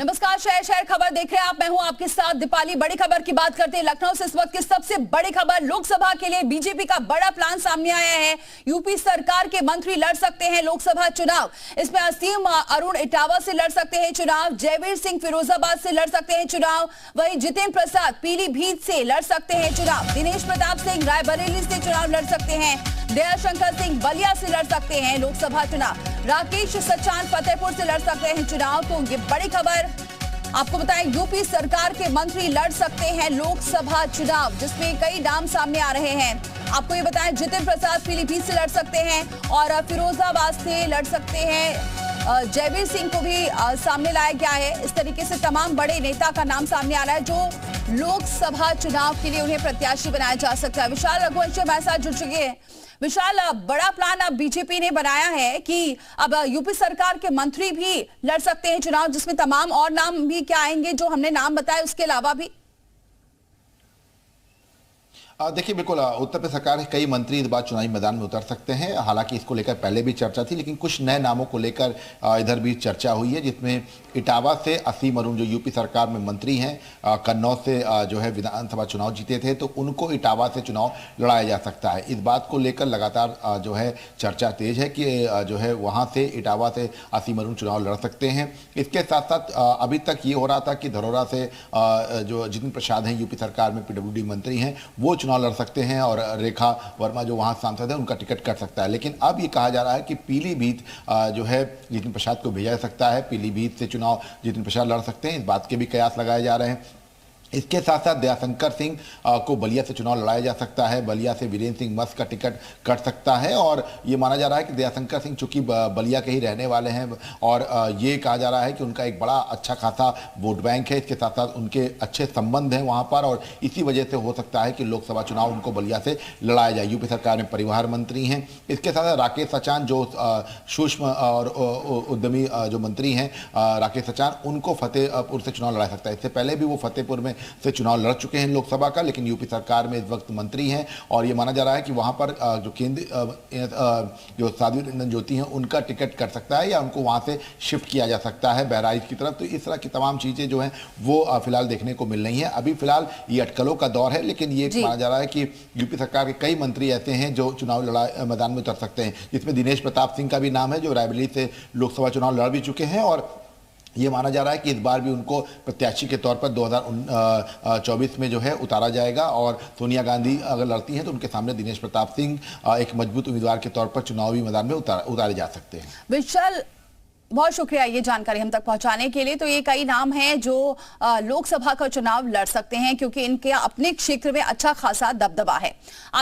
नमस्कार, शहर शहर खबर देख रहे हैं आप। मैं हूं आपके साथ दीपाली। बड़ी खबर की बात करते हैं लखनऊ से। इस वक्त की सबसे बड़ी खबर, लोकसभा के लिए बीजेपी का बड़ा प्लान सामने आया है। यूपी सरकार के मंत्री लड़ सकते हैं लोकसभा चुनाव। इसमें असीम अरुण इटावा से लड़ सकते हैं चुनाव, जयवीर सिंह फिरोजाबाद से लड़ सकते हैं चुनाव, वहीं जितेंद्र प्रसाद पीलीभीत से लड़ सकते हैं चुनाव, दिनेश प्रताप सिंह रायबरेली से चुनाव लड़ सकते हैं, दयाशंकर सिंह बलिया से लड़ सकते हैं लोकसभा चुनाव, राकेश सचान फतेहपुर से लड़ सकते हैं चुनाव। तो ये बड़ी खबर आपको बताएं, यूपी सरकार के मंत्री लड़ सकते हैं लोकसभा चुनाव, जिसमें कई नाम सामने आ रहे हैं। आपको ये बताएं, जितेंद्र प्रसाद पीलीभीत से लड़ सकते हैं और फिरोजाबाद से लड़ सकते हैं। जयवीर सिंह को भी सामने लाया गया है। इस तरीके से तमाम बड़े नेता का नाम सामने आ रहा है जो लोकसभा चुनाव के लिए उन्हें प्रत्याशी बनाया जा सकता है। विशाल रघुवंशी हमारे साथ जुड़ चुके हैं। विशाल, बड़ा प्लान अब बीजेपी ने बनाया है कि अब यूपी सरकार के मंत्री भी लड़ सकते हैं चुनाव, जिसमें तमाम और नाम भी क्या आएंगे जो हमने नाम बताए उसके अलावा भी? देखिए, बिल्कुल उत्तर प्रदेश सरकार के कई मंत्री इस बार चुनावी मैदान में उतर सकते हैं। हालांकि इसको लेकर पहले भी चर्चा थी, लेकिन कुछ नए नामों को लेकर इधर भी चर्चा हुई है, जिसमें इटावा से असीम अरुण जो यूपी सरकार में मंत्री हैं, कन्नौज से जो है विधानसभा चुनाव जीते थे, तो उनको इटावा से चुनाव लड़ाया जा सकता है। इस बात को लेकर लगातार जो है चर्चा तेज है कि जो है वहाँ से इटावा से असीम अरुण चुनाव लड़ सकते हैं। इसके साथ साथ अभी तक ये हो रहा था कि धरोरा से जो जितेंद्र प्रसाद हैं, यूपी सरकार में PWD मंत्री हैं, वो चुनाव लड़ सकते हैं और रेखा वर्मा जो वहां सांसद है उनका टिकट कट सकता है। लेकिन अब ये कहा जा रहा है कि पीलीभीत जो है जितेंद्र प्रसाद को भेजा जा सकता है, पीलीभीत से चुनाव जितेंद्र प्रसाद लड़ सकते हैं। इस बात के भी कयास लगाए जा रहे हैं। इसके साथ साथ दयाशंकर सिंह को बलिया से चुनाव लड़ाया जा सकता है। बलिया से वीरेंद्र सिंह मस्त का टिकट कट सकता है और ये माना जा रहा है कि दयाशंकर सिंह चूंकि बलिया के ही रहने वाले हैं और ये कहा जा रहा है कि उनका एक बड़ा अच्छा खासा वोट बैंक है। इसके साथ साथ उनके अच्छे संबंध हैं वहाँ पर और इसी वजह से हो सकता है कि लोकसभा चुनाव उनको बलिया से लड़ाया जाए। यूपी सरकार में परिवहन मंत्री हैं। इसके साथ साथ राकेश सचान जो सूक्ष्म और उद्यमी जो मंत्री हैं, राकेश सचान, उनको फतेहपुर से चुनाव लड़ा सकता है। इससे पहले भी वो फतेहपुर में से चुनाव लड़ चुके हैं लोकसभा का, लेकिन यूपी सरकार में इस वक्त मंत्री हैं और ये माना जा रहा है कि वहां पर जो केंद्रीय जो साध्वी रंजन ज्योति हैं उनका टिकट कट सकता है या उनको वहां से शिफ्ट किया जा सकता है बहराइच की तरफ। तो इस तरह की तमाम चीजें जो हैं वो फिलहाल देखने को मिल रही हैं। अभी फिलहाल ये अटकलों का दौर है, लेकिन ये माना जा रहा है कि यूपी सरकार के कई मंत्री ऐसे हैं जो चुनाव मैदान में उतर सकते हैं, जिसमें दिनेश प्रताप सिंह का भी नाम है जो रायबरेली से लोकसभा चुनाव लड़ भी चुके हैं और ये माना जा रहा है कि इस बार भी उनको प्रत्याशी के तौर पर 2024 में जो है उतारा जाएगा और सोनिया गांधी अगर लड़ती हैं तो उनके सामने दिनेश प्रताप सिंह एक मजबूत उम्मीदवार के तौर पर चुनावी मैदान में उतारे जा सकते हैं। विशाल, बहुत शुक्रिया ये जानकारी हम तक पहुंचाने के लिए। तो ये कई नाम हैं जो लोकसभा का चुनाव लड़ सकते हैं क्योंकि इनके अपने क्षेत्र में अच्छा खासा दबदबा है।